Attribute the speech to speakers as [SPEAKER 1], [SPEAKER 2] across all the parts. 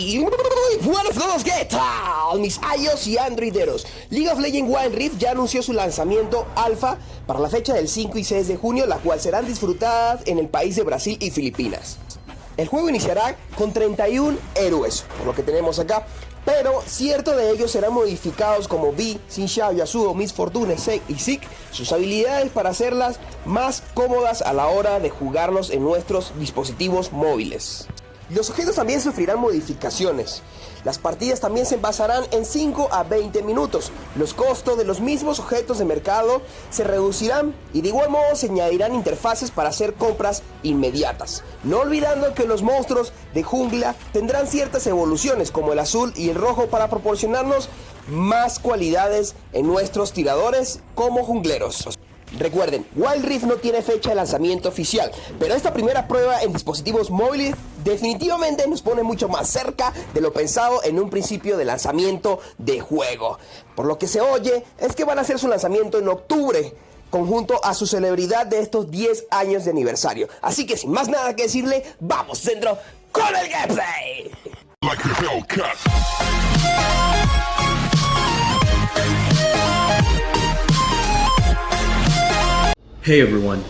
[SPEAKER 1] Y muy buenos todos, ¿qué tal? Mis iOS y Androideros. League of Legends Wild Rift ya anunció su lanzamiento alfa para la fecha del 5 y 6 de junio, la cual serán disfrutadas en el país de Brasil y Filipinas. El juego iniciará con 31 héroes, por lo que tenemos acá, pero ciertos de ellos serán modificados como Vi, Xin Xiao, Yasuo, Miss Fortune, Sei y Zeke, sus habilidades para hacerlas más cómodas a la hora de jugarlos en nuestros dispositivos móviles. Los objetos también sufrirán modificaciones. Las partidas también se basarán en 5 a 20 minutos. Los costos de los mismos objetos de mercado se reducirán y de igual modo se añadirán interfaces para hacer compras inmediatas. No olvidando que los monstruos de jungla tendrán ciertas evoluciones como el azul y el rojo para proporcionarnos más cualidades en nuestros tiradores como jungleros. Recuerden, Wild Rift no tiene fecha de lanzamiento oficial, pero esta primera prueba en dispositivos móviles definitivamente nos pone mucho más cerca de lo pensado en un principio de lanzamiento de juego. Por lo que se oye es que van a hacer su lanzamiento en octubre, conjunto a su celebridad de estos 10 años de aniversario. Así que sin más nada que decirle, vamos dentro con el gameplay.
[SPEAKER 2] Hey everyone,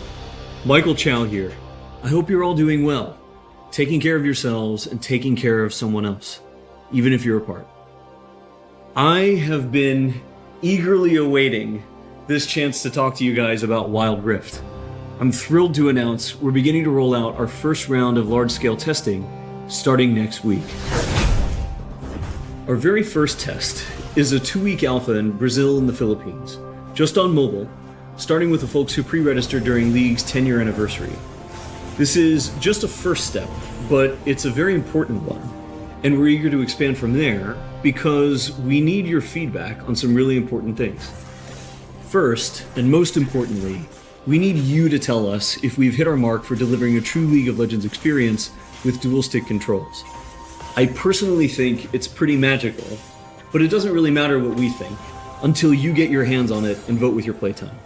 [SPEAKER 2] Michael Chow here. I hope you're all doing well, taking care of yourselves and taking care of someone else, even if you're apart. I have been eagerly awaiting this chance to talk to you guys about Wild Rift. I'm thrilled to announce we're beginning to roll out our first round of large-scale testing starting next week. Our very first test is a 2-week alpha in Brazil and the Philippines, just on mobile, starting with the folks who pre-registered during League's 10-year anniversary. This is just a first step, but it's a very important one, and we're eager to expand from there because we need your feedback on some really important things. First, and most importantly, we need you to tell us if we've hit our mark for delivering a true League of Legends experience with dual-stick controls. I personally think it's pretty magical, but it doesn't really matter what we think until you get your hands on it and vote with your playtime.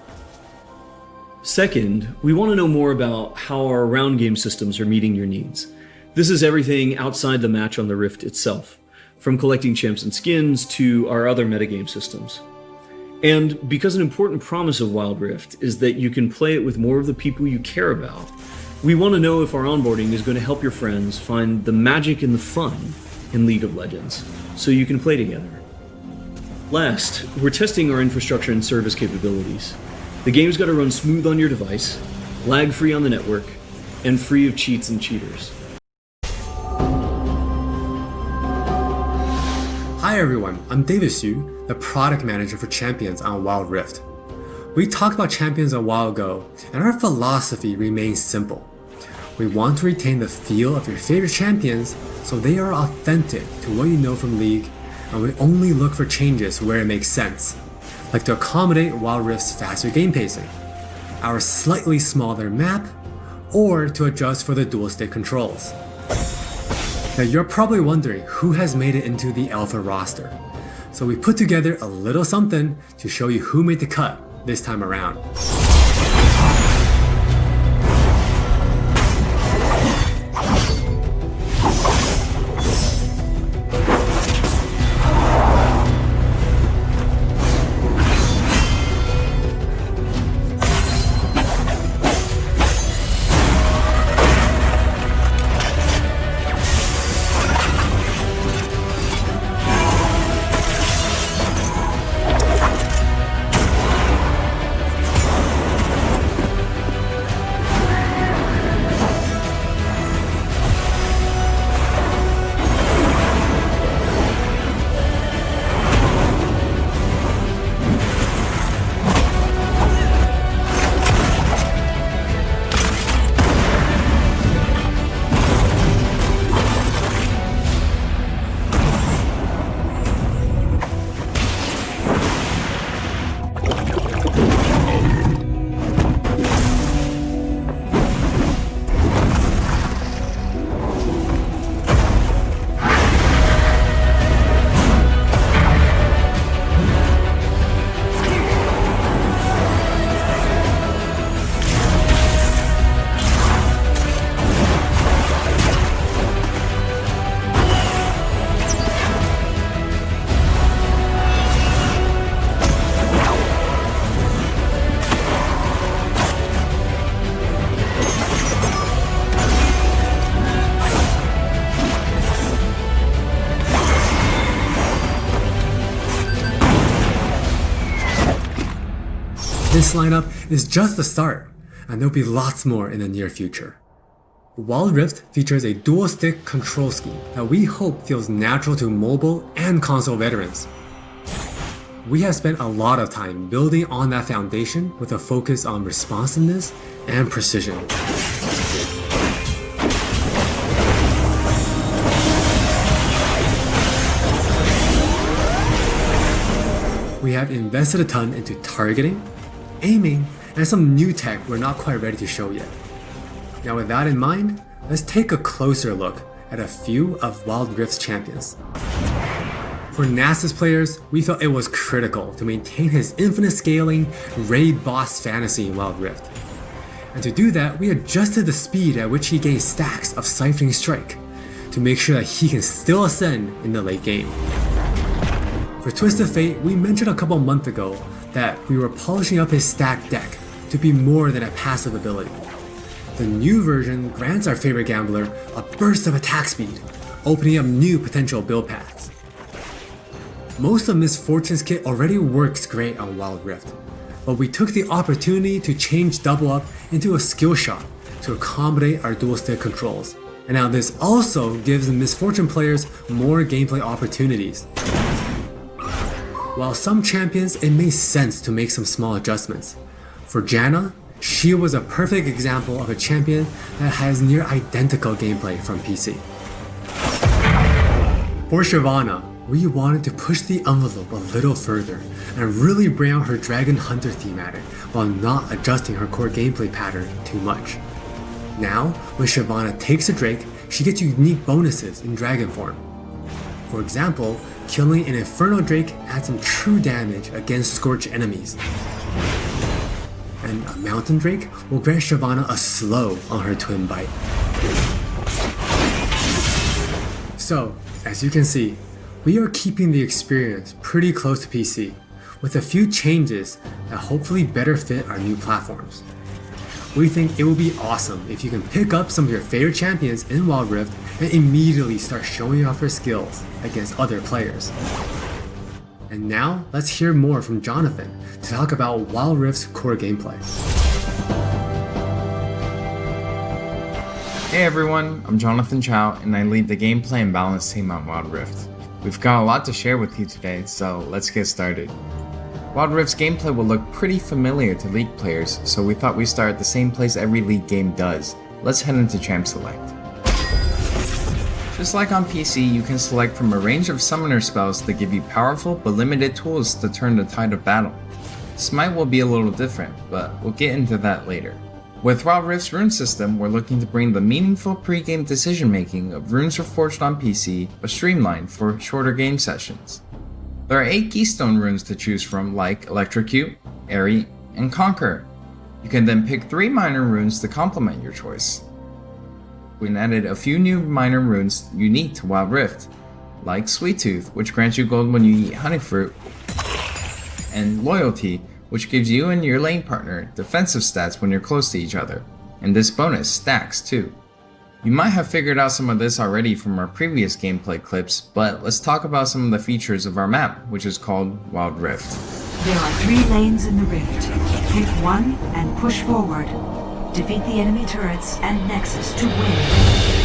[SPEAKER 2] Second, we want to know more about how our round game systems are meeting your needs. This is everything outside the match on the Rift itself, from collecting champs and skins to our other metagame systems. And because an important promise of Wild Rift is that you can play it with more of the people you care about, we want to know if our onboarding is going to help your friends find the magic and the fun in League of Legends, so you can play together. Last, we're testing our infrastructure and service capabilities. The game's got to run smooth on your device, lag-free on the network, and free of cheats and cheaters.
[SPEAKER 3] Hi everyone, I'm David Xu, the product manager for Champions on Wild Rift. We talked about Champions a while ago, and our philosophy remains simple. We want to retain the feel of your favorite champions so they are authentic to what you know from League, and we only look for changes where it makes sense, like to accommodate Wild Rift's faster game pacing, our slightly smaller map, or to adjust for the dual-stick controls. Now you're probably wondering who has made it into the alpha roster, so we put together a little something to show you who made the cut this time around. This lineup is just the start, and there'll be lots more in the near future. Wild Rift features a dual-stick control scheme that we hope feels natural to mobile and console veterans. We have spent a lot of time building on that foundation with a focus on responsiveness and precision. We have invested a ton into targeting, aiming, and some new tech we're not quite ready to show yet. Now with that in mind, let's take a closer look at a few of Wild Rift's champions. For Nasus players, we felt it was critical to maintain his infinite scaling raid boss fantasy in Wild Rift. And to do that, we adjusted the speed at which he gains stacks of Siphoning Strike to make sure that he can still ascend in the late game. For Twisted Fate, we mentioned a couple months ago that we were polishing up his stack deck to be more than a passive ability. The new version grants our favorite gambler a burst of attack speed, opening up new potential build paths. Most of Miss Fortune's kit already works great on Wild Rift, but we took the opportunity to change Double Up into a skill shot to accommodate our dual stick controls. And now this also gives the Miss Fortune players more gameplay opportunities. While some champions it made sense to make some small adjustments. For Janna, she was a perfect example of a champion that has near identical gameplay from PC. For Shyvana, we wanted to push the envelope a little further and really bring out her Dragon Hunter thematic while not adjusting her core gameplay pattern too much. Now, when Shyvana takes a Drake, she gets unique bonuses in Dragon form. For example, killing an Inferno Drake adds some true damage against Scorch enemies. And a Mountain Drake will grant Shyvana a slow on her Twin Bite. So, as you can see, we are keeping the experience pretty close to PC, with a few changes that hopefully better fit our new platforms. We think it will be awesome if you can pick up some of your favorite champions in Wild Rift and immediately start showing off your skills against other players. And now, let's hear more from Jonathan to talk about Wild Rift's core gameplay.
[SPEAKER 4] Hey everyone, I'm Jonathan Chow and I lead the gameplay and balance team on Wild Rift. We've got a lot to share with you today, so let's get started. Wild Rift's gameplay will look pretty familiar to League players, so we thought we'd start at the same place every League game does. Let's head into Champ Select. Just like on PC, you can select from a range of summoner spells that give you powerful but limited tools to turn the tide of battle. Smite will be a little different, but we'll get into that later. With Wild Rift's rune system, we're looking to bring the meaningful pre-game decision making of runes reforged on PC, but streamlined for shorter game sessions. There are 8 keystone runes to choose from, like Electrocute, Airy, and Conquer. You can then pick 3 minor runes to complement your choice. We added a few new minor runes unique to Wild Rift, like Sweet Tooth, which grants you gold when you eat honey fruit, and Loyalty, which gives you and your lane partner defensive stats when you're close to each other, and this bonus stacks too. You might have figured out some of this already from our previous gameplay clips, but let's talk about some of the features of our map, which is called Wild Rift.
[SPEAKER 5] There are 3 lanes in the rift. Pick one and push forward. Defeat the enemy turrets and Nexus to win.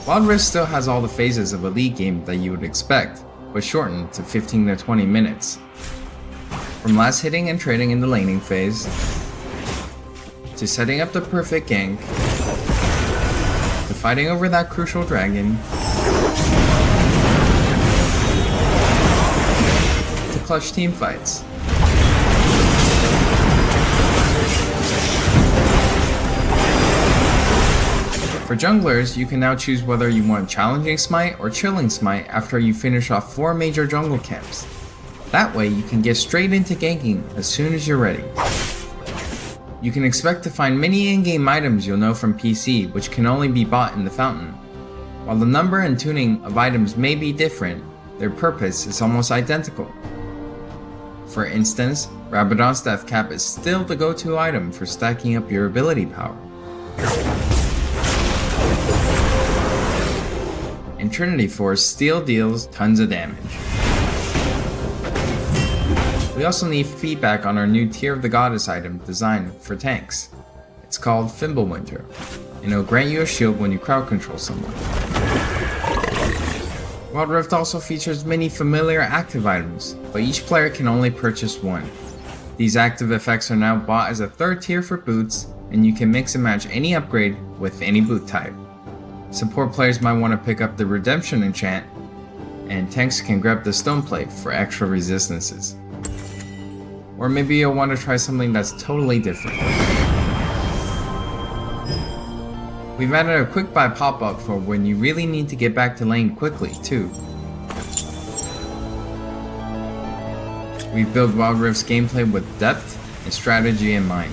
[SPEAKER 4] Wild Rift still has all the phases of a League game that you would expect, but shortened to 15 to 20 minutes. From last hitting and trading in the laning phase, to setting up the perfect gank, to fighting over that crucial dragon, to clutch team fights. For junglers, you can now choose whether you want Challenging Smite or Chilling Smite after you finish off 4 major jungle camps. That way you can get straight into ganking as soon as you're ready. You can expect to find many in-game items you'll know from PC, which can only be bought in the fountain. While the number and tuning of items may be different, their purpose is almost identical. For instance, Rabadon's Death Cap is still the go-to item for stacking up your ability power. And Trinity Force still deals tons of damage. We also need feedback on our new Tear of the Goddess item designed for tanks. It's called Fimbulwinter, and it'll grant you a shield when you crowd control someone. Wild Rift also features many familiar active items, but each player can only purchase one. These active effects are now bought as a 3rd tier for boots, and you can mix and match any upgrade with any boot type. Support players might want to pick up the Redemption enchant, and tanks can grab the Stone Plate for extra resistances. Or maybe you'll want to try something that's totally different. We've added a quick buy pop-up for when you really need to get back to lane quickly too. We've built Wild Rift's gameplay with depth and strategy in mind.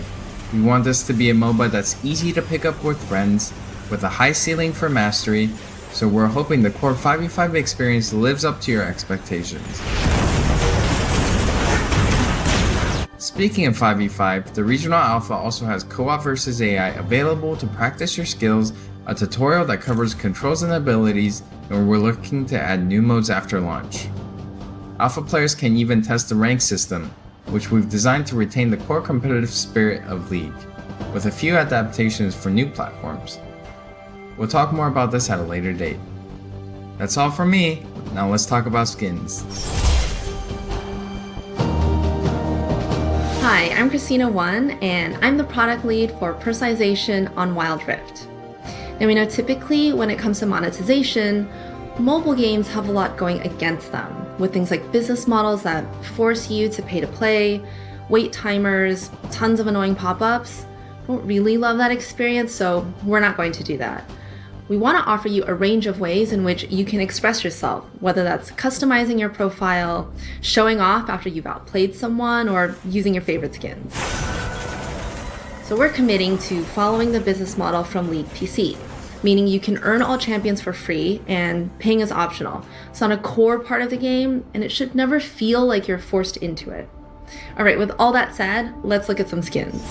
[SPEAKER 4] We want this to be a MOBA that's easy to pick up with friends, with a high ceiling for mastery, so we're hoping the core 5v5 experience lives up to your expectations. Speaking of 5v5, the Regional Alpha also has co-op versus AI available to practice your skills, a tutorial that covers controls and abilities, and we're looking to add new modes after launch. Alpha players can even test the rank system, which we've designed to retain the core competitive spirit of League, with a few adaptations for new platforms. We'll talk more about this at a later date. That's all from me, now let's talk about skins.
[SPEAKER 6] Hi, I'm Christina1, and I'm the product lead for personalization on Wild Rift. Now we know typically when it comes to monetization, mobile games have a lot going against them, with things like business models that force you to pay to play, wait timers, tons of annoying pop-ups. I don't really love that experience, so we're not going to do that. We want to offer you a range of ways in which you can express yourself, whether that's customizing your profile, showing off after you've outplayed someone, or using your favorite skins. So we're committing to following the business model from League PC, meaning you can earn all champions for free and paying is optional. It's not a core part of the game, and it should never feel like you're forced into it. All right, with all that said, let's look at some skins.